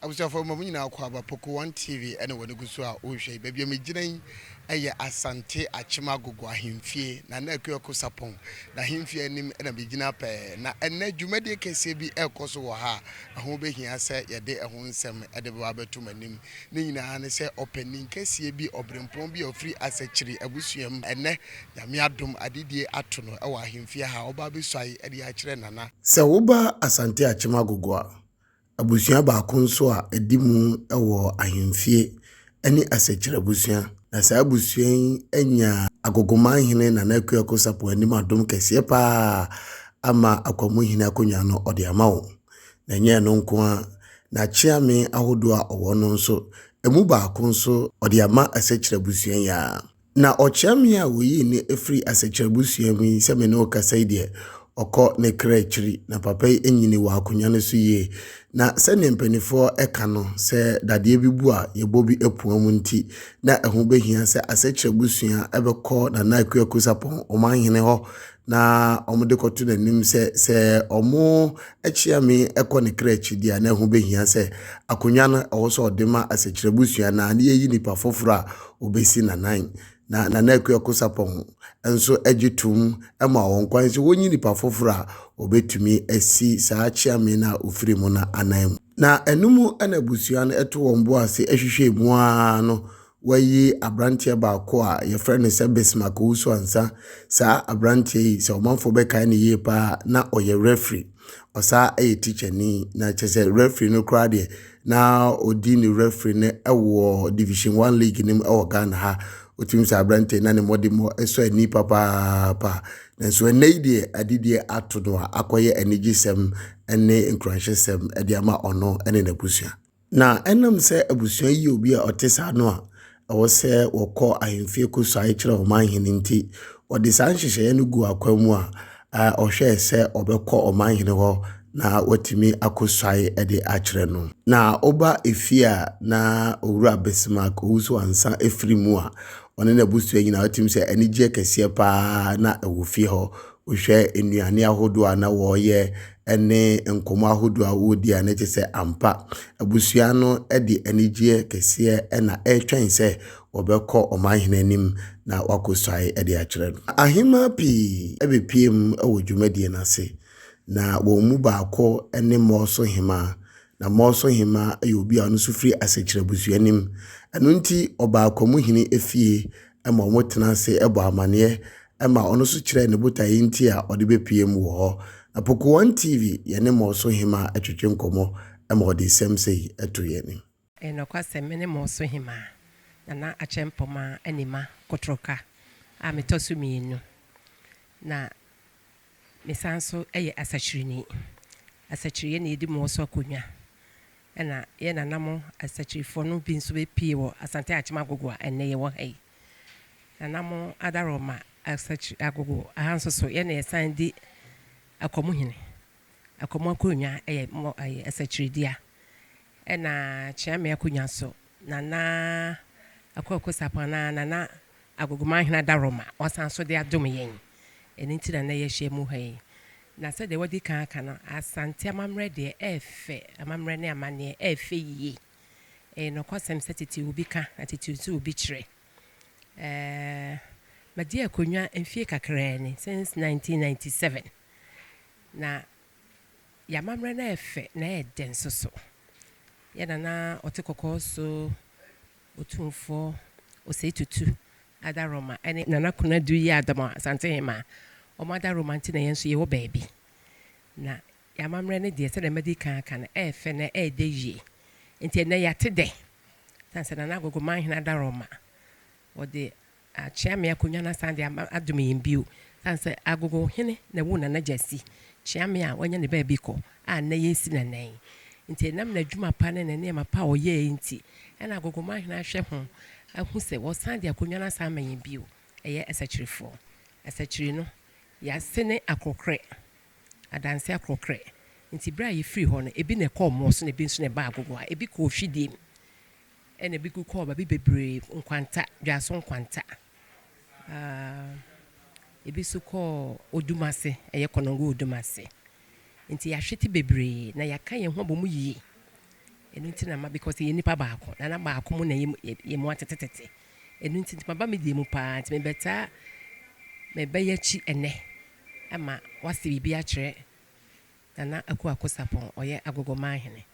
abusia for mamu nyina akwa ba Poku 1 TV ene woni guso a o hwe baabi me ginan eye asante achima gogo ahemfie na na akuako sapon na ahemfie anim ena be gina pe na enne dwumade kese bi ekoso wo ha aho behia se yede eho nsem ede ba betum anim ne nyina ne se opening kese bi obrempon bi ofri asachiri abusuam enne nyame adom adidie ato no ewa ahemfie ha oba besuai ede a kire nana se wo ba asante achima gogo a abusua ba konso a edimu ewo ahemfie ani asechire abusua na sa abusua enya agogoman hene na nakuako sapo anim adom kese pa ama akwamu hene akonwa no ode amawo na nye no nko a na chiame ahodo a owo no nso emu ba konso ode ama asechire abusua ya na ochiame a woyi ne efri asechire abusua mi se me no kasa ide oko ne krechiri na papa enyini wa akonya no so ye na se ne mpanifo eka no se dade bibu a yebobi epuamu nti na eho behia se asechire busua ebekọ na na akuako sapon omanhene ho na omode koto nanim se omo echiame ekọ ne krechidi a na eho behia se akonya no owo odema asechire busua na ne yi nipa foforo a obesi na nan na nakuako sapon enso agitum ema wonkwan se wonyi nipa foforo a obetumi asi saa chiame na ofirimu na anan na enumu ana busua no eto wombo ase ehwehwe mu a no wayi abrantie ba ko a ye friend se besmaka usu ansa saa abrantie yi se omanfo beka ne ye pa na oye referee osa teacher ni na chese referee no kra de na odi ni referee ne ewo division 1 league nim ewo Ghana ha otimsa abrante na ne modimo eso ani papa na so enide adidie ato no akoye anigisem ene nkranhwesem ede ama ono ene nabusua na enam se abusua yi obi a otesa no a owo se wokọ ahemfie koso a kire omanhene nti ode san hyehyeye no gu akwamu a ohwe se obekọ omanhene ho na watimi akosai ede akire no na oba efia na owura besmak uso ansa efrimu a one na busua nyina watimi se anigye kese pa na ewofie ho ohwe enuane ahodo a na woye ene nkomo ahodo a wodi a na kyese ampa abusua no ede anigye kese na etwen se obekọ omanhene nim na wakosai ede akire no ahima pi ebepiem awodwumadie na se na wo mu baako ene moso hima na moso hima ayobi anu sufri asechire busua nim anu nti obaako mu hini efie ema motena se ebo amane ema ono so kire ne botayi nti a ode bepiem wo ho na Poku 1 TV ye ne moso hima atwetwe nkomo ema ode semsei etoye ni enokwase mene moso hima na achempoma enima kotroka a metosu mienu na mesanso eye asachiri ne di mo so akonwa na ye nanamo asachirifo no bi nso be pie wo asante achima gogo enne ye wo hai nanamo adaroma asachiri agogo ahanso so ye na san di akomuhene akomakonwa eye mo asachiri dia na chiame akonwa so na akokosapana na agogo manhena daroma osanso de adom yen enti na ye hye mu hai na se de wadi kan kana asante amamre de efe amamre ne amane efe yi no kwasem setiti obi ka atiti tu obi kire madi akonwa enfie kakra ni since 1997 na ya mamre na efe na eden soso ya na otekoko so otumfo osetutu adaroma ene nana kuna du yi adama asante hema omada romanti na yenso ye wo baby na ya mamre ne de se de medical kan efe na edeyi enti na yate de tanse na agogo manhena daroma ode chiame akonwa na sande adumi mbio tanse agogo hene na wu na jasi chiame a wanya ne baby ko a na yesi na nan enti nam na dwuma pa ne ne ma pa oye enti na agogo manhena hwe ho ahu se wo sande akonwa na sa man mbio eye asachirifo asachiri no ya sene akokre adanse akokre nti bra ye free ho no ebi ne call mo so ne bi nso ne ba agogo a ebi ko hwidem ene bi ko ba bi bebre nkwanta dwaso nkwanta ebi so ko odumase eye konongo odumase nti ya hwete bebre na ya kan ye ho bomu yi enu nti na ma because ye nipa baako na baako mu na ye mu atetete enu nti ma ba me die mu pa nti me beta me be ye chi ene ama wasi bibi a kire na akosapon oye agogoma hene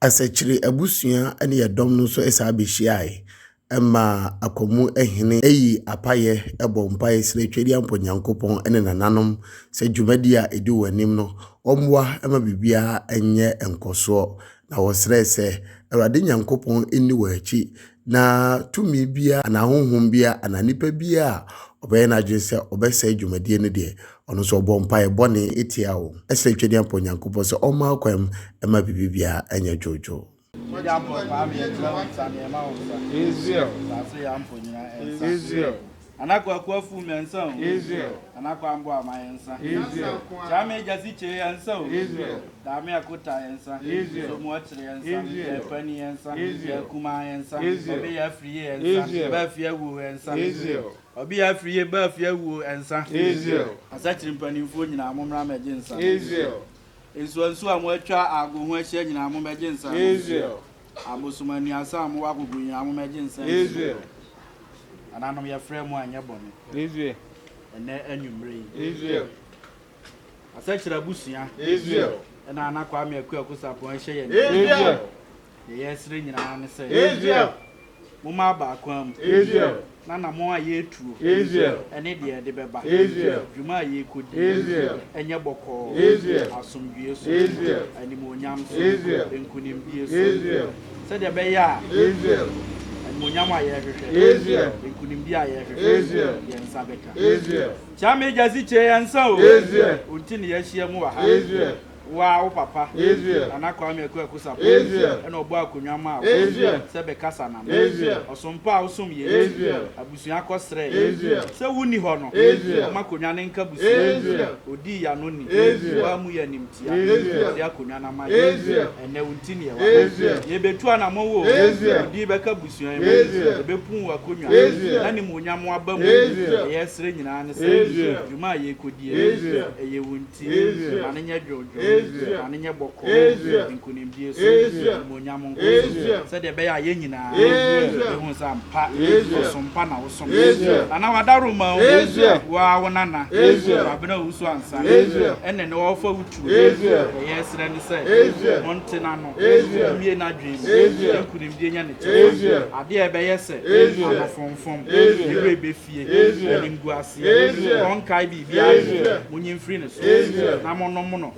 asachire abusua ene ye dom no so esa abehyiae ema akomu ehene eyi apaye ebompaye sretwedi amponyankopon ene nananom se dwumadi a edi wanim no omwa ema bibia enye enkoso na wosre se awade nyankopon eni wachi na tumi bia na honhom bia ana nipa bia obeye na adwese obese dwumadi ne de ono so bompaye bone etia wo sretwedi amponyankopon se oma akwam ema bibia enye jojo Israel. Anakwa kwa fu mensa Israel. Anakwa ambo amayensa Israel. Chame jaziche yansa Israel. Dame akota yansa Israel. So muachre yansa pani yansa kuma yansa obi ya free yansa ba fia wu yansa Israel. Obi ya free ba fia wu yansa Israel. Asachiri mpanimfo nyina amomra meje nsa Israel. Enso amwatwa agohu ahia nyina amomeje nsa Israel. Abosumani asam wa gugu nyina amomeje nsa Israel. Ananom ya frame anya bone Israel. Ene anwumre Israel. Asachira busia Israel. Ena anakwa me akosapon ahia ye Israel. Ye sire nyina ne se Israel. Muma ba akwam Israel. Na mo aye tuo Israel. Ene de beba Israel. Dwuma aye kodi Israel. Enye boko Israel. Asomdue so Israel. Animo nyam so Israel. Enkunimdie so Israel. Se de be ya Israel. Munyama ye hwehwe Israel ekunimbi aye hwehwe Israel yensa beka Israel chame jaziche yansa o Israel untini ya hia mu wa ha Israel wa wo papa Israel anakwa me akosapon Israel ena obo akonwama Israel se beka sana Israel osompa osum ye Israel abusua akosre Israel se wuni ho no Israel makonwa ne nka busua Israel odi ya no ni wa mu ya nimtia Israel ya konwa na ma Israel ene untini ye wa Israel ye betu ana mo wo Israel odi beka busua Israel bepun wa konwa na ni mu nyamo aba mu ye sre nyina ne se dwuma ye kodi Israel eye wunti anenya jojo anenya boko nkunimdie so monyamo se de be ya ye nyina ehun sampa osompa na osom ana wadaru ma wa wonana abena usu ansa ene ne wo fa wutu ye sre ne se montina no mie na dwem nkunimdie nya ne ade e be yese anafonfom ebe be fie elingu ase on kai bibia munyimfri ne so na mono no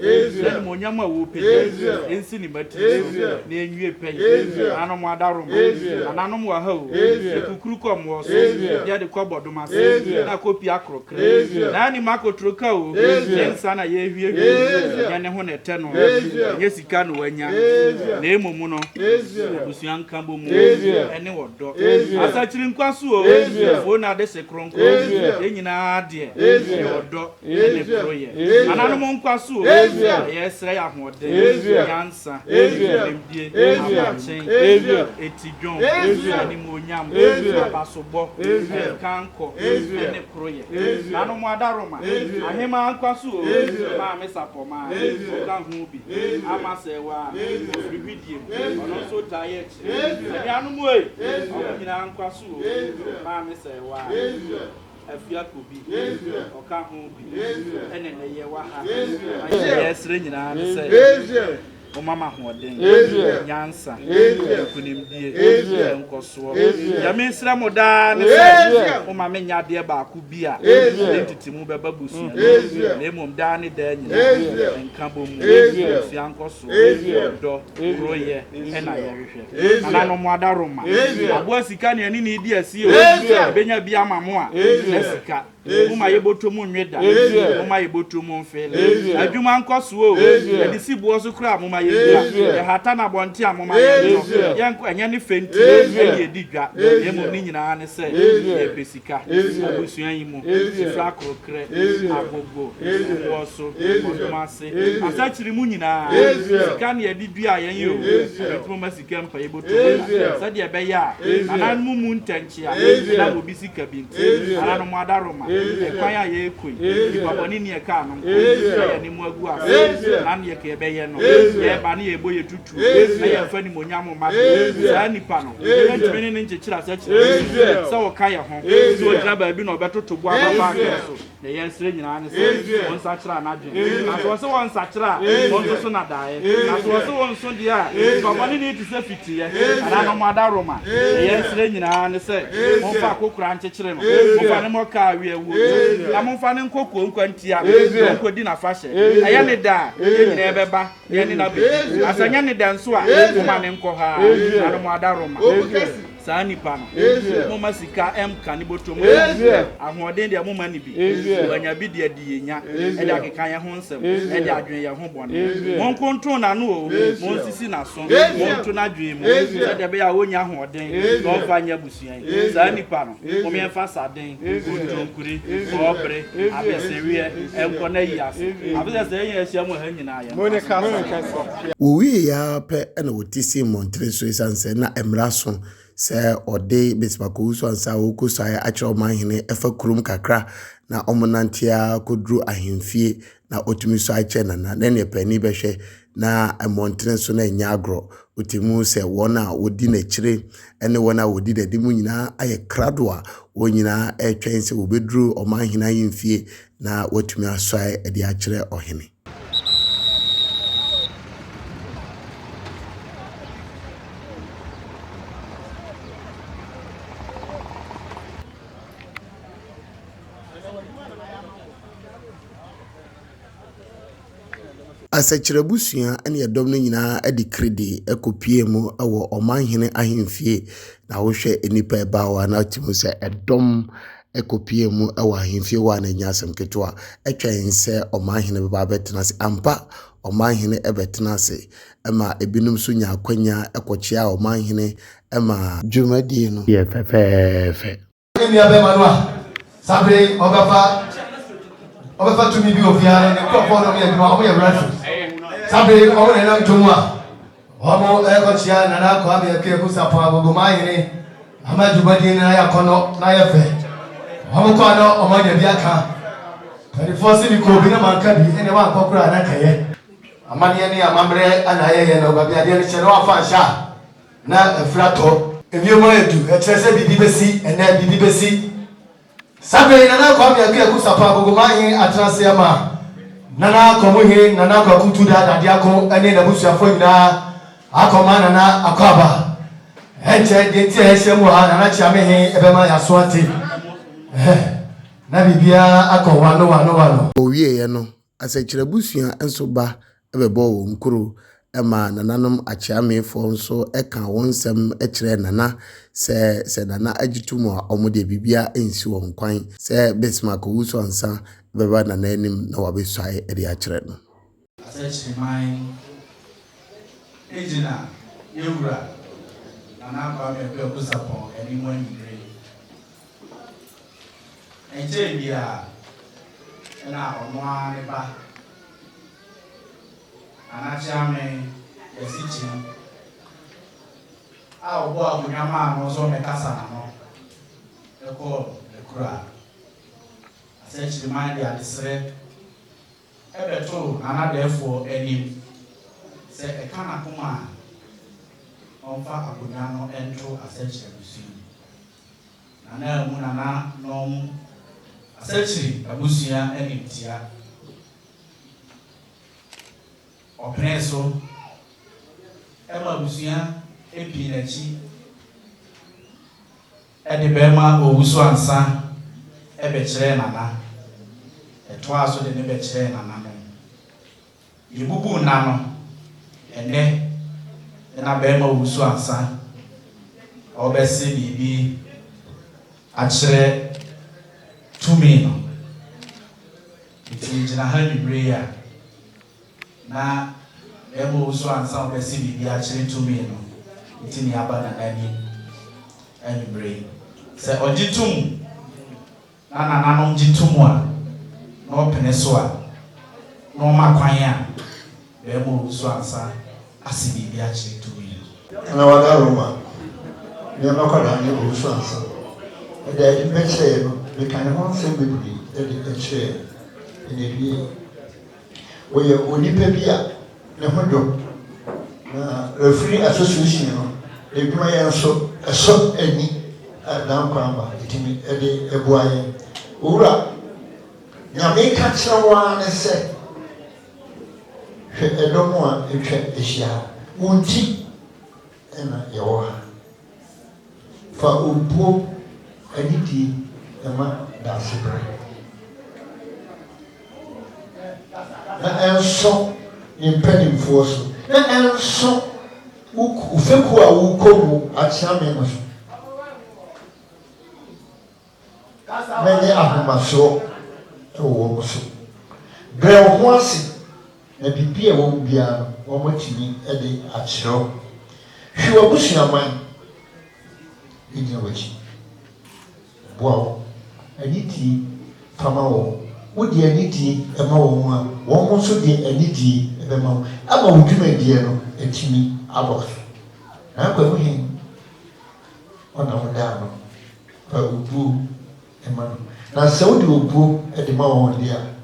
monyama wo pede ensi ni bati na enwie pen anom adarom ananom wa ha o ekukuru kom wo so dia de kobodo mase na kopi akrokre na ni makotroka o ensa na ye hwie ya ne ho ne te no ye sika no wanya na emomu no busuan kambo mu ene wodo asachiri nkwaso o fo na de se kronko enyina ade wodo ene proye ananom nkwaso o Esra ya hode yansa embie abachen etidjon ani monyam abasobo kanko ene proye nanu mo adaroma ahema ankwaso o ma me sapoma o kan hu bi amasewa ofribidie ono so diet ani anu mo e o nyina ankwaso o ma me sewa afia kobi oka ho bi ene ne ye wa ha yesre nyina ne se o mama hoden nyansa kunimdie nkoso ya mesra moda ne se o mama nya de ba ku bi a entity mu beba busu na emom da ne da nyina nka bomu afia nkoso do roye ena ye hwehwe ana no mo adaroma abo sika ne ani ne di asi o benya bi amamo a sika Uma yeboto mu nweda uma yeboto mu mfele adwuma nkoso o edisi bo so kra muma yedra e hata na bonte amuma yedro yenko enya ne fenti e didwa e mo ni nyina ne se e pesika abusuan yi mu fra krokre agogo woso odomase asachiri mu nyina sika ne edidua yen yo etumo masika mpa yeboto sa de be ya anan mu ntanchia na obi sika binti ana no adaroma kwan a ye koi nipa boni ne e ka no ya ni mu agu afa na ne ke be ye no ye ba ne ye boye tutu na ye fa ni monyam ma sa nipa no ntumi ne nchechira sa chira sa wo ka ye ho so dra ba bi no betoto bo aba so na ye sire nyina ne so won sa chira na dwen na so won sa chira won so na dae na so won so dia nipa boni ne ti se fiti ye ana no ma da roma ye sire nyina ne se won fa kokura nchechire no won fa ne mo ka awie wu na mo fa ne nkoko nkwantia ko di na fa hye aya ne da ye nyina ebeba ye ne na be asanya ne da nso a mo ma ne nkɔ ha na mo ada roma saa nipa no mo masika ka ni botom ahoɔden de mo ma ni bi wanya bi de adi yenya e de akeka ye ho nsɛm e de adwen ye ho bɔne mo nkonto na no o mo nsisi na so mo nto na dwen mu se de be ya wonya ahoɔden no fa nya busuan saa nipa no mo me fa saden odonkuri obre abesewie enko na yiase abese se yen ahia mo ha nyina ya mo ne ka wo wi ya pe na wotisi montre so isanse na emraso se ode besmako so ansa wo kusaya akire omanhene efa kurum kakra na omonantia kodru ahemfie na otumi so ache na ne pani behwe na montre so na nya agro otimu se wona wodi na kire ene wona wodi da dimu nyina aye krado a wo nyina etwen se obedru omanhene ahemfie na otumi asoa ede akire ohene. Asachire busua ene yedom no nyina adi kredi ekopie mu ewo omanhene ahemfie na wohwe enipa ebawa na timu se edom ekopie mu ewo ahemfie wa na nyasem ketwa etwen se omanhene beba betena se ampa omanhene ebetena se ema ebinum so nya akwanya ekochia omanhene ema dwumadi no ye fefefe eni abema no a sabre obafa tumi bi ofiare ne kofo no me aduma omo ye brafu sabe omo ne nam tumwa omo ekochia na na ko abia ke kusapo agogo mahene amaju badi na ya kono na ya fe omo ko no omo de bia ka 24 ni ko bi na manka bi ene wa kokura na kaye amane ne amamre anaye ye no babia de ne chere wa fa sha na efrato ebiemo edu etrese bibi besi ene bibi besi sabe nana kwa biake kusapa gogomahi atrase ama nana komuhi nana kwa kutuda dadiako ene na busuafo nyina akoma nana akwaba enche denti ehemu ha nana chiamehi ebema yasoate na bibia akowano owie ye no asachire busua enso ba ebebo wo nkuru ema nananom achiamefo nso eka wonsem ekire nana se nana agitumu a omode bibia ensi wo nkwan se besmako wuso ansa beba nana enim na wabeswae ede akire no asachire mai ejina yewura nana kwa me pe okusapo eni mo nyire enje bia na onwa ne ba anachame esichi a obo akunyama no so mekasa na no eko ekura asechi mind ya disre ebeto anadefo enim se ekana kuma onfa akunyano ento asechi abusi na mu nana no asechi abusia enimtia opreso ema busia epi nachi ede bema owuso ansa ebe kire nana eto aso de ne be kire nana no yebubu nano ene na bema owuso ansa obese bibi akire tumi no itinjina hanyibre ya na emo uso ansa obesi bibi akire tumi no itini aba na nani anyibre se ojitum na nananom jitumu a na opene so a no makwan a emo uso ansa asi bibi akire tumi na wada Roma ne makwana ne uso ansa ede di pekse no the kind of one assembly at the chair in a year. We are only pebia, the window. The free association, the prayer so a shop any down cramba, it a boy. Ura, now they catch one and say, I don't want to check the share. Unti and your for Upo and it, the man that's a break. And so in penny force. And so, Ufekua will come at Shamemos. Many of them are so, so. Bell once, and be beer won't be a woman to me at the Achro. She will push your mind in your witch. Wow, I need tea from our would the anity a more one also the anity a more. I'm a woman, dear, and to me, about. I'm going him on our down, but Ubu and man. Now, so do Ubu at the moment, dear.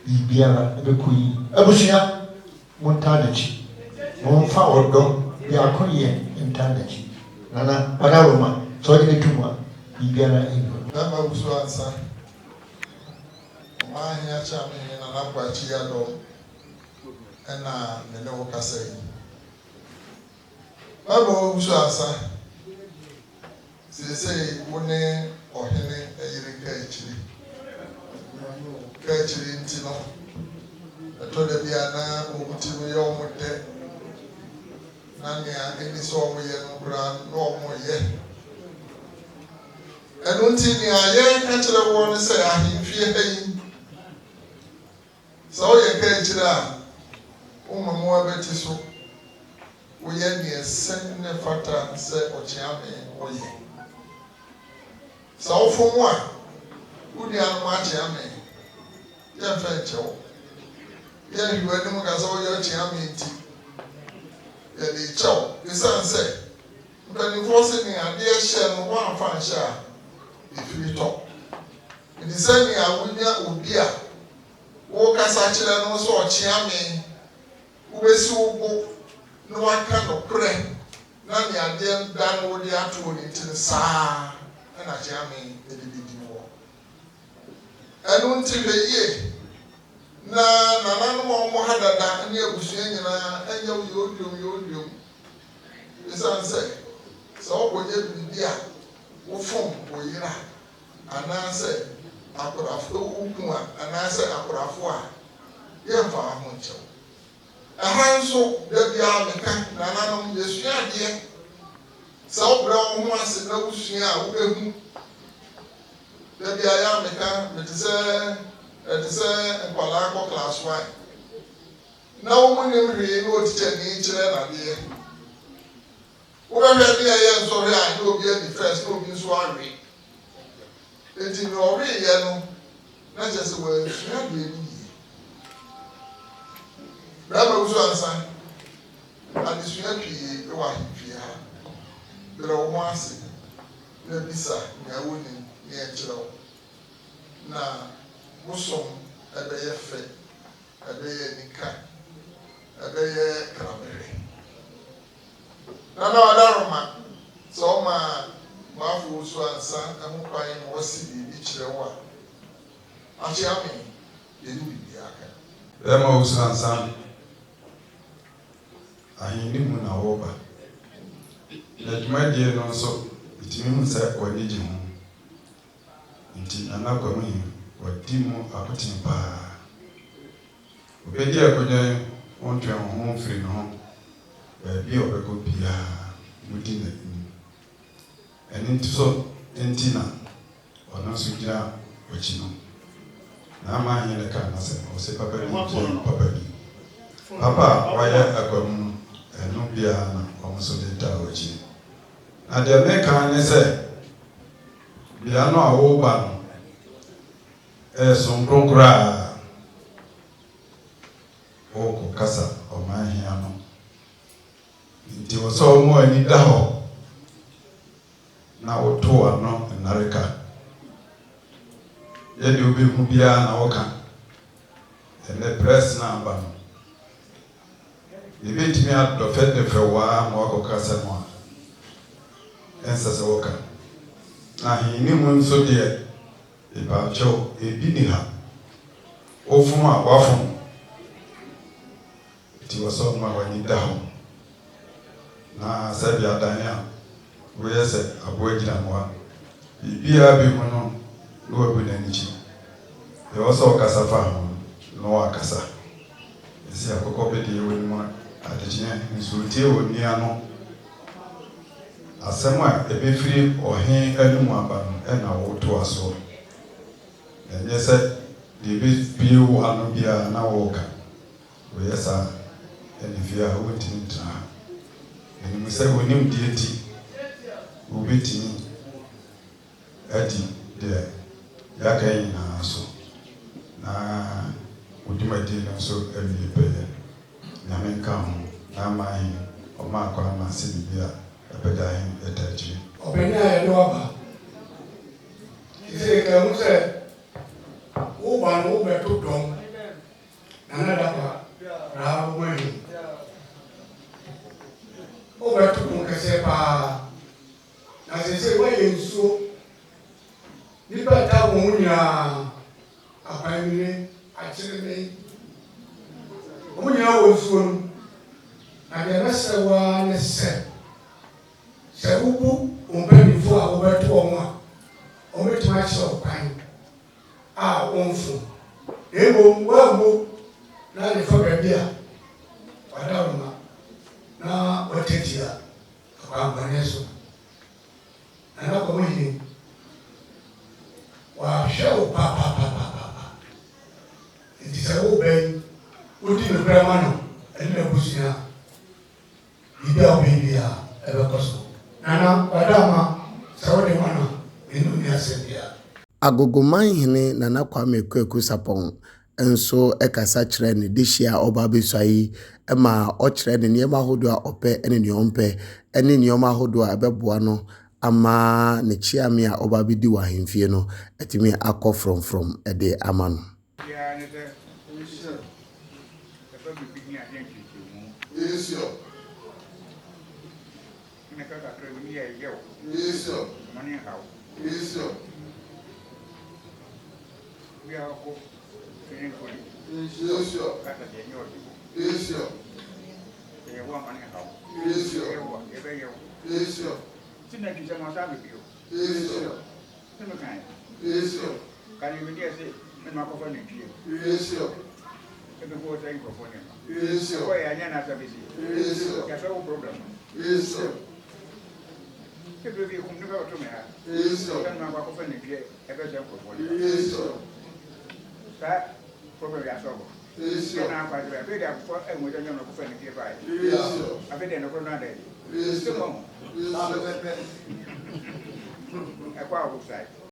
Bibiana, a queen, a bushia, Montanachi, Mon Fowl dog, the Arconia in Tanachi. Nana, Padaroma, so I get 2 1. Bibiana, Never was answer. My hair charming in an upper chiado, and the no cassay. Bible was answer. They say, one or henny a year catching. Catching in Tino. I told the Diana, who to me all with that. Nanya, any song we are no grand, no more yet. I don't think I catch the one say, I fear. So you catch that. Oh, my more better so. We are near sending a factor and say, or Chiame, or ye. So for one, who the animal Chiame? Yeah, Fetcho. Yeah, you were the Mugazo, your Chiame. Yeah, the chow. The son said, but enforcing me, and dear shell, one fan share. If you talk, in the same year, would be a walk as such and also a chiame who is so no one can of pray. None ya dear done what they are told into the sa and a chiame, the big war. And until the year, none more had a damn near Bushina and you. The son said, so would you be dear? Ufum oyira anase akorafo ukun anase akorafo a yemfa ho nchew ahanso da bia meka nananom yesua ade sa obra ho ase na usua a wobehu da bia ya meka metise nkwala ko class 1 na wo munim hwe no teacher ni kire na de Whoever be a sorry, I know be the first no be so angry. It's in your way, not just a word, not be. Rabbi was answer, and the sweet the wife here. There are once the visa, near winning near Joe. Now, Muslim, a day of fate, a day in cat, a day cranberry. Nana Adaroma, so my Mafu Swan, and crying was city, each the one. Achami, you do the Akan. Them also son. I knew when I over. That my dear no so, it means that what did you? Until another me, what Timo Apatin Pa. Obedia could want to home free no. Be of a good Pia within the and into so Entina or no Suja, which you know. Now, my in the car, I say, Papa, Papa, why I go and no piano almost the tower, which you. And the American say, Piano, a whole band, as some program, oh, Casa, or my piano. Nti so mo ani da ho na woto ano nareka yɛde obi hu biara na wɔka ɛnɛ press na aba no yɛbɛtumi adɔfɛdefɛ waa ma wakɔka sɛ mo a ɛnsɛ sɛ wɔka na ahenni mu nso deɛ ɛbaakyɛw ebi ni ha wofom a wafom nti wɔ sɛ ɔma w'ani da ho na sɛbi adan a woyɛ sɛ aboa gyina mmoa biribiara bi mu no na wabu n'anikyi ɛwɔ sɛ ɔkasa fa ho na wakasa ɛsi akɔkɔ bi de yɛwɔ ne mu adekyeɛ nso tie wɔ nnua no asɛm a ɛbɛfiri ɔhe anom aba no ɛna wotoa soɔ ɛnyɛ sɛ deɛ ɛbɛbie wo ano biara na wɔɔka woyɛ saa ɛne fie a wontimi ntena ha ɛnim sɛ wonim deɛ ti wobɛtumi adi deɛ yɛaka nyinaa so na wodwumadi no nso awie pɛyɛ nyame nka ho na ama he ɔma akɔ ama sɛ biribi a ɛbɛda he ɛda akyiri ɔbɛni a yɛde waba sɛ ɛmu sɛ woba no wobɛto dɔm na na dapa raa wobɛhi wobɛto dɔm kɛsɛ paa na sɛ sɛ woayɛ nsuo nnipa ta wɔ ho nyinaa akwanmire akyere me ɔmo nyinaa wɔ nsuo no na deɛ mɛsrɛ waa ne sɛ sɛ wobu mpanyinfoɔ a wobɛto ɔmo a ɔmɛtumi akyerɛ ɔkwan a wɔmfo na mmom woammo na ne fa baabi a wada wo ma na watati a akwampane so na na kɔmɔ hini wahwɛ wo papapapapa nti sɛ wobɛn wodi nokorɛ ma no ɛne n'abusua biribi a wobɛyi bi a ɛbɛkɔ so nana wadama sɛ wode ma no ɛnu ni asɛm bia Agogoman hene Nana Kwame Poku Sapon nso ɛkasa kyerɛ ne dehyia a ɔba bɛsua yi ɛma ɔkyerɛ ne nneɛma ahodoɔ a ɔpɛ ɛne nneɛma ɔmpɛ ɛne nneɛma ahodoɔ a ɛbɛboa no ama ne kyiame a ɔba bɛdi wɔ ahemfie no ɛtumi akɔ from ɛde ama no.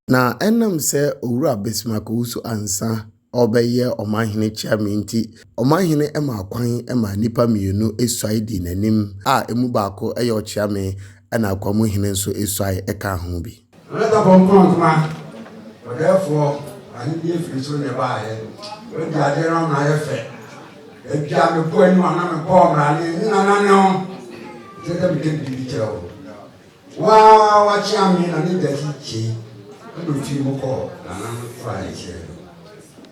Na enam sɛ owura besimako wusu ansa ɔbɛyɛ ɔmanhene chiame nti ɔmanhene ɛma kwan ɛma nipa mmienu esuai di n'anim a emu baako ɛyɛ ɔchiame ɛna akwamu hene nso esuai ɛka ho bi. Another bomb therefore I need to finish on the buy when the idea on my effect. If you have a point, I'm a bomb running, no, let them get the detail. Wow, what you mean, I need that he. I don't feel more call, and I'm flying here.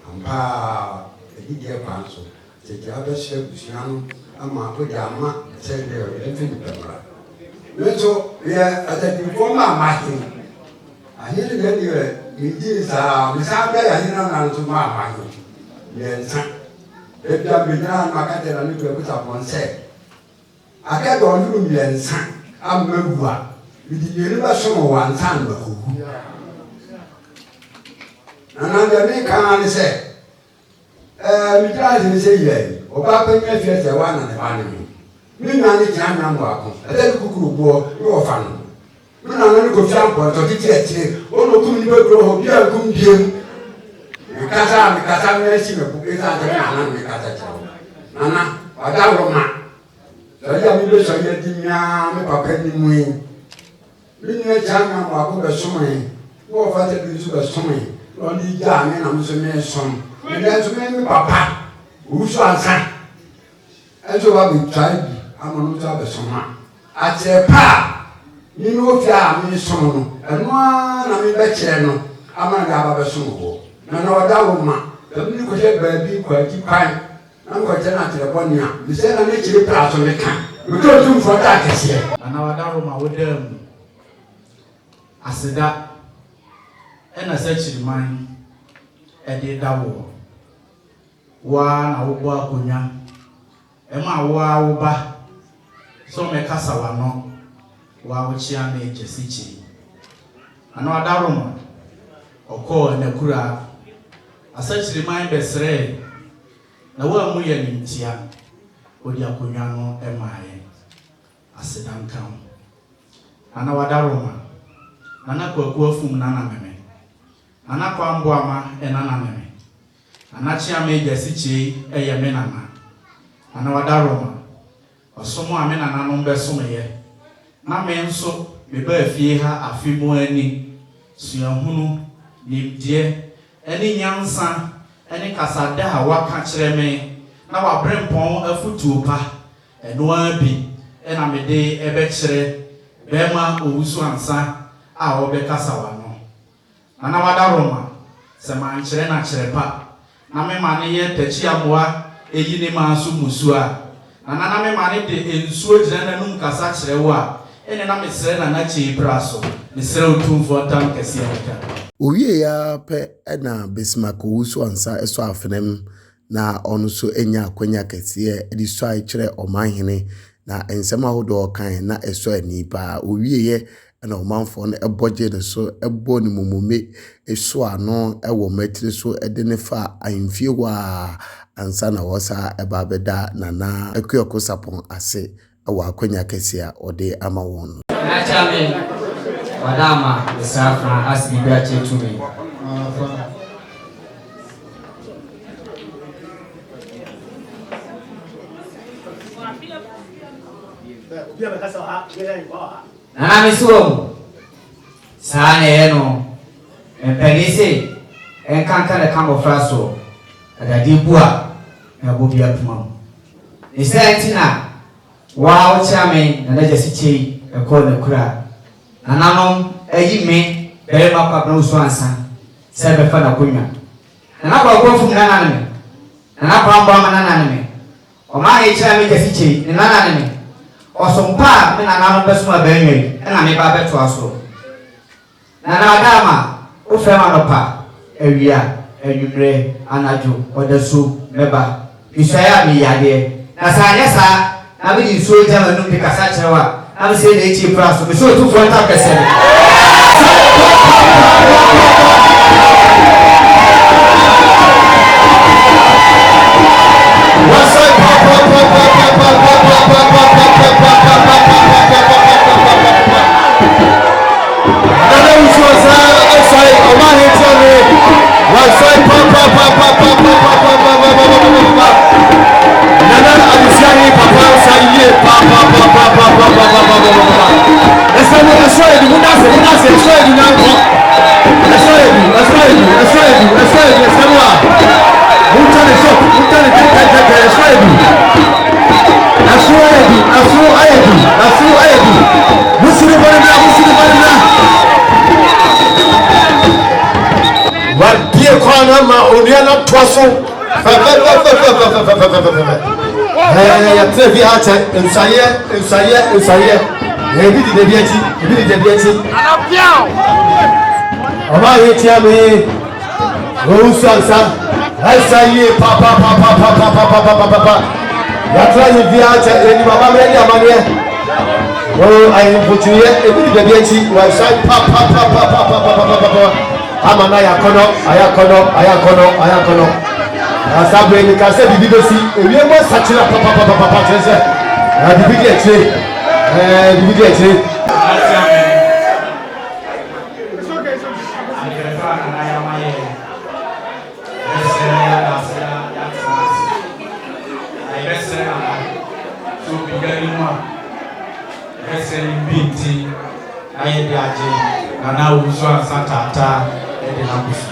I'm pa, the dear council, the other ship, young, I'm a good yama, said there, everything. So, yeah, at the before my thing. I hear that you is Miss Abel, I know to my mind. Yes, if you have been down, my cat and I look at one set. I get on room, yes, I'm a member. With the universal one time. And under me can say, we try to say, yeah, or Papa, if you're the one and the family. Me manage young walk, a little cuckoo boy, your family. No, no, go jump to the oh, no, couldn't go, you are good. You can't see the book is at the man, we got a child. Nana, I don't know. So you have been so yet in your papa in me. You know, China, walk over so many. What father do you so many? Only young and I'm the son. And that's me, Papa, who's your son. And so I will try. I'm not a son. I say, Pa, you know, if I am son, and one I mean, Bechano, I'm not have a son. No, that woman, the new baby, quite kind. I'm going to tell the one year. The same nature pass on the camp. We don't do for that this year. And our Daruma with them. I said that, and I said to the man, I did that war. One, I will walk on ya. Emma, wa ba. So me casawa no. Wa which ya me jesichi. And our Daruma, or call and the cura. I said to the man, Bessere. Na wa mu ye nimtia odi akonwa no emaye asedan kan ana wadaroma ana kwaku afum na na meme ana kwa mbo ama ena na meme ana chia me jasichi eye me nana ana wadaroma osomo ame nana no besom ye na me nso me ba afie ha afimu ani suahunu nimdie eni nyansa eni kasada ha waka kire me na wa brempon afutuo pa eno abi ena me de ebe kire be ma owusu ansa a wo be kasawa no na wadaroma se man kire na kire pa na me ma ne ye tachi amoa eyi ne ma so musu a na me ma ne de ensuo gire na num kasa kire wo a ene na me sere na chi braso me sere otumfo tam kese aka Owie ya pe na Bismarck wusu ansa eso afenem na onu so enya akwanya kese edi so ai kire omanhene na ensema hodo kan na eso anipa owie ye na omanfo na eboje ne so ebo ni mumume eso ano ewo matire so ede ne fa ahemfie wa ansa na wosa eba beda na akuoko sapon ase ewo akwanya kese a ode ama won na chame Madama, the Safran has been better to me. Nana Misuo Sane, and Penisi, and can't tell a camel frasso, and I did bois, and will be up mom. He said, Tina, wow, charming, and I just see a corner crab. Ananom eyi me bere makwa bro so ansa se be fa na kunwa na kwa kwa fum na me na kwa mbo ma na me o ma ye kira me jasichi ni na me osompa me na nanom beso ma benwe na me ba beto aso na adama o fe ma no pa ewia enwumre anajo odasu meba isaya mi yade na sa anya sa na bi so jama no bi kasa chewa I'm saying it's a price. We show 2.5%. Asabe ni kase bibi do si ewie mo sachira papa tese na bibi di eche Aye di aje na na wuso ansatata e de na kufi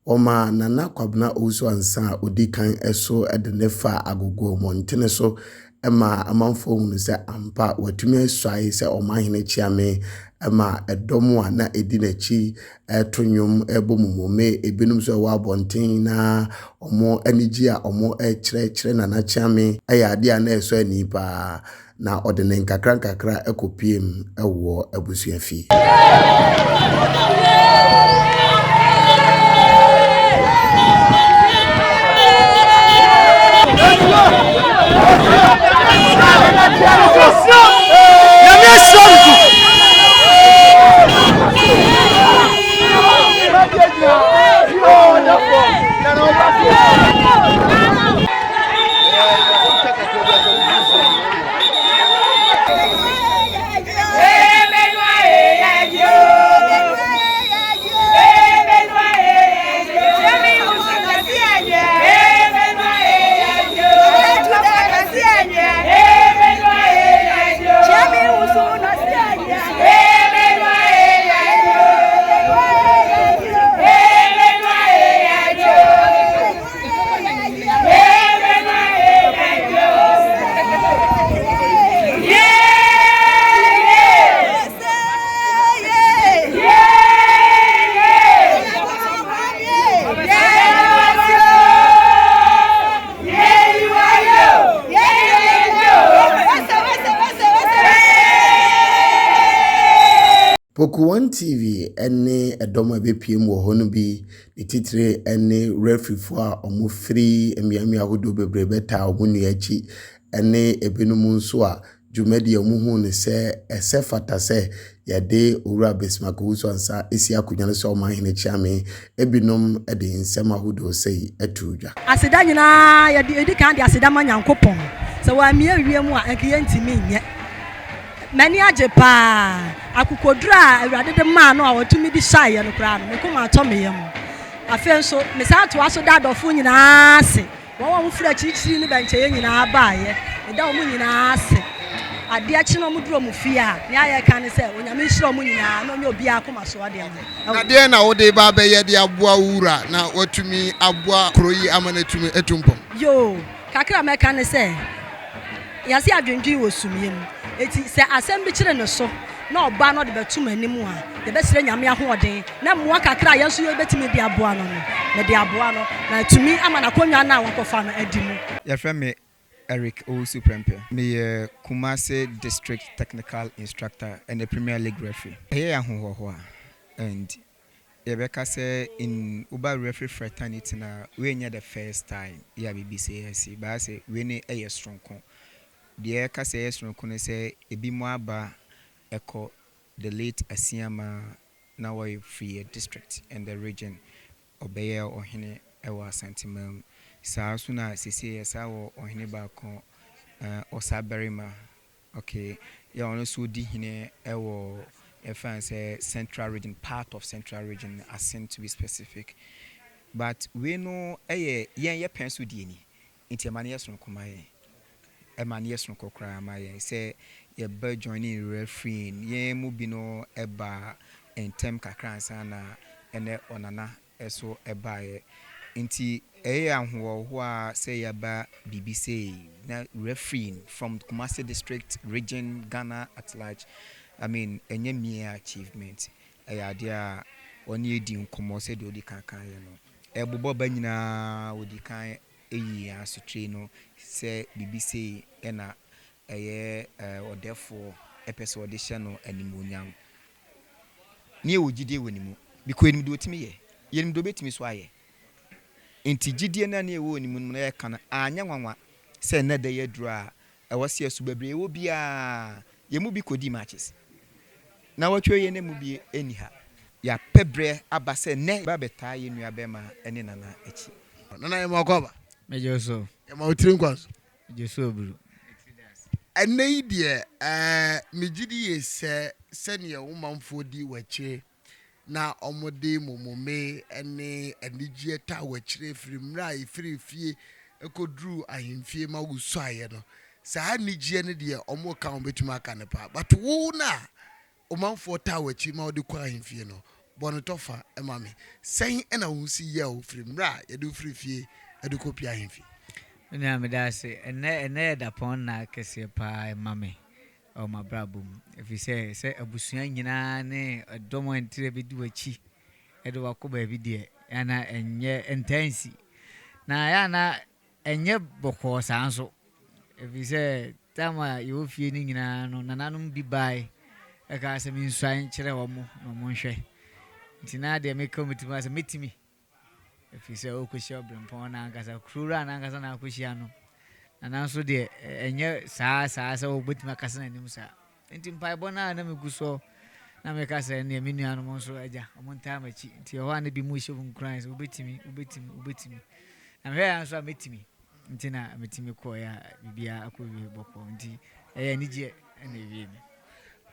Oma nana kwabna oso ansa odi kan eso de nefa agogo montene so ema amanfo hunu se ampa watumi asai se omahene chiame ema edomo a na edi nachi etonyom ebomumome ebinum so wa bonten na omo anigi a omo kire nana chiame eya ade a na eso ani pa na odene nkakra ekopiem ewo abusuafi. Poku TV ene edoma bepiem wo hono bi titire ene referee fo a omo free emiami ahodo bebre beta omo ni achi ene ebenum nso a dwumadi omo hu ne se ese fata se yade owura besmako so ansa esi akonya so omo ahene chiame ebenum ede nsem ahodo sei atudwa aseda nyina yade edi kan de aseda manyankopon se wa mia wiem a enke ntimi nye mani ajepa akukodura awurade de ma no a watumi di shaye no kra no mekoma atomeyam afenso mesa to aso dadofo nyina ase won wo fura chichiri ni benche nyina baaye eda wo nyina ase ade achi no muduro mu fie a ne aye kan se onyame hiro mu nyina no nye obi akoma so ade am ade na wo de ba be ye de aboa wura na watumi aboa kroyi amanatumi etumpom yo kakra meka ne se yase adwendwen wo sumiem eti se asem bi kire no so na oba no de betum animu a de besire nyame ahoden na moa kakra yeso ye betimi de aboa no me de aboa no na tumi ama na konwa na wakofa no adimu ya frame Eric O Suprempe me Kumasi District Technical Instructor and the Premier League referee here ahoho and Rebecca say in Uber referee fraternity na we nya the first time ya BBC ba say we ne a strong kon de ka say strong kon say ebi mo aba eko the late Asiama na way free district and the region obeye ohene ewa santimam saa suna sisi sa wo ohene ba ko osaberima okay ya ono so di hine ewo say central region part of central region asin to be specific but we know ye penso di ni inti amane yeso komaye emane yeso kokra maye say ye be joining referee ye mu bi no eba entem kakransa na ene onana eso ebaye inti ahwo a say yaba BBC na referee from Kumasi District region Ghana at large. I mean enye mere achievement dia oni edi nkomo say de odi kan no ebobo ba nyina odi kan eyi asutwe no say BBC na odefo episode audition no animonyam ni ewogide wonimu because enim do otimi yenim do betimi so aye enti gidie na na ewo onimu no ye kana anya nwanwa say na de yedru a ewose asu bebre ewo bia yemu bi kodi matches na watwe ye ne mu bi eniha ya pebre abase ne ba beta ye nua bema ene nana echi nana ye makoba mejo so ye ma otiri nkwas mejo so buru ene die migidi ye se ne wo manfo di wache na omode momome ene enigie ta wachire firimra ifiri fie ekodru ahemfie ma wuso aye no saa nigie ne de omo ka obetuma aka ne pa but wo na omanfo ta wachi ma odi kwa ahemfie no bono tofa emame sen ena wo si ye o firi mra ye do firi fie e do kopi ahemfie na me da se ene da pon na kese pa emame o ma brabum if you say abusua nyina ne domo entire bi di wachi e do wakoba bi de yana enye intensi na yana enye boko sanso if you say tama yo fie ni nyina no nananum bi bai e ka se mi nsuan kire wo mo no mo nhwe ntina de me committee ma se metimi if you say okoshia brempon na angasa krura na angasa na akoshia no nananso de enye saa obetima kasa na nim saa nti mpai bona na me guso na me kasa ne me nuanu mo so aja o nta machi nti ho ane bi mu hye bu nkran so obetimi na me ya so ametimi nti na metimi ko ya bibia akowie boko nti eya nije na ewie mi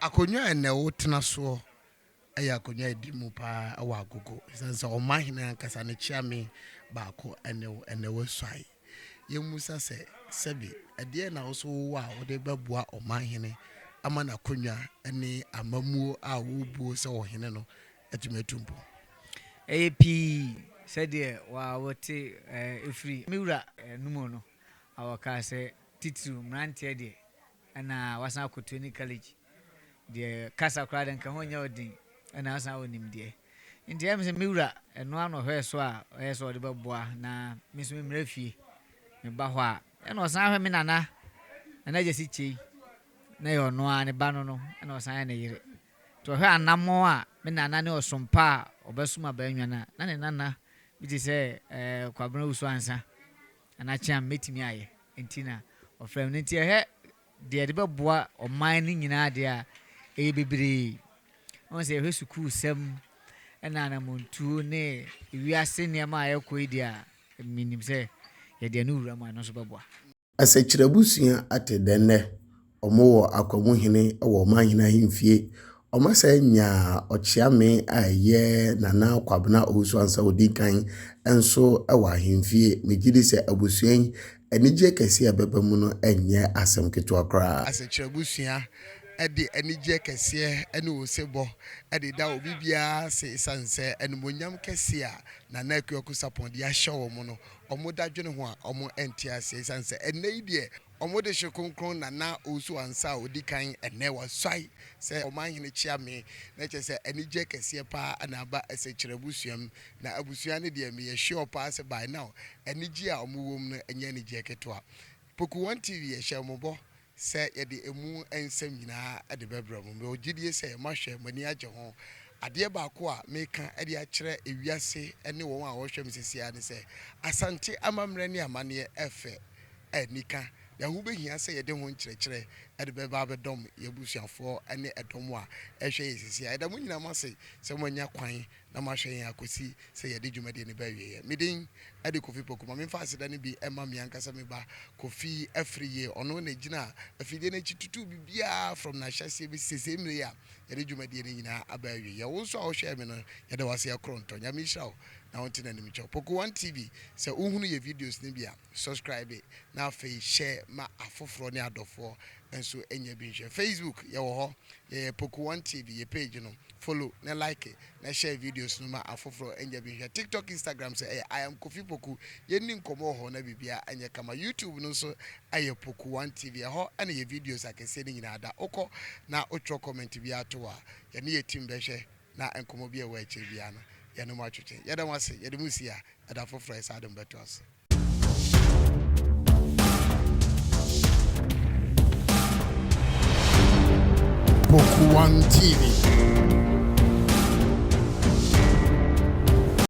akonwa ene wo tena so eya akonwa edi mu pa awa agogo sense o mahina kasa ne chiame baako ene wo swai yemusa se sebi ade na wo so wa wo de babua o mahine ama na konwa ene amamuo a wo buo se wo hene no atumetumpo ap said wa wote efri miura numo no awaka se titu mrantie de na wasan akoto ni college de kasa krada nka honya odin na wasan onim de nti em se miura eno ano hwe so a so de beboa na miso mimra fie me ba ho a na wasan hwe me nana na jesi chi na yo no a ne ba no na wasan na yire to hwe anamo a me nana ne osompa obesuma ba nwana na ne nana bi se kwabena usu ansa ana chiam metimi aye ntina ofrem nti he de beboa oman ni nyina de a bibiri on se hwe suku sem na muntu ne wiase ne ma ayekoi dia minim se ye de no wura ma no so beboa asechirabusia ate denne omo akwamu hene wo manhina hemfie omasa nya ochiame aye nana kwabena osu ansa odikan enso ewa hemfie megidi se abusuan enije kese abeba mu no enye asem keto akra asechirabusia ede enije kese ene osebo ede da obibia se sanse enmonyam kese a nana akuyakusapon dia hyewo mu no omo dadwene ho a omo entia se sanse ene ide omo de hyekonkron nana osu ansa odikan ene wasai se omanhene chiame na chese enije kese pa anaba asechirabusuam na abusua ne de me yehye pa se by now enije a omo wom no enye enije keto Poku TV yehye mobo se yede emu ensem nyina ade bebra mu me ogidie se mahwe mani agye ho ade baako a meka ade akire ewiase ene won a wo hwem sesia ne se asante amamre ne amane efe anika ya hu behia se yede ho nkyerɛkyerɛ ade beba abedom yebusuafo ene edom a ehwe yesesia ede mu nyina mase se monya kwan na mahwe yan akosi se yede dwumade ne bawie midin ade Kofi Poku ma memfa aseda ne bi ema me ankasa me ba Kofi afriye ono na gina afide na chitutu bibia from na hyase bi sesemre ya yede dwumade ne nyina abawie ye wo so a wo hwe me no yede wase akronto nya me hirawo na wonte na nim cho Poku TV se uhunu ye videos ne bia subscribe na fe share ma afoforo ne adofo enso enya bi nhwe Facebook ye wo ho ye Poku TV ye page no follow na like na share videos no ma afoforo enya bi nhwe TikTok Instagram say I am Kofi Poku ye ni nkomo ho na bibia enya kama YouTube no so aye Poku TV ho ana ye videos akese ni nyina ada okọ na otro comment bi ato a ye ne ye team be hwe na enkomo bi e wa eche bia na ye no ma twetwe ye da wase ye de musia ada afoforo isa adam betos Poku TV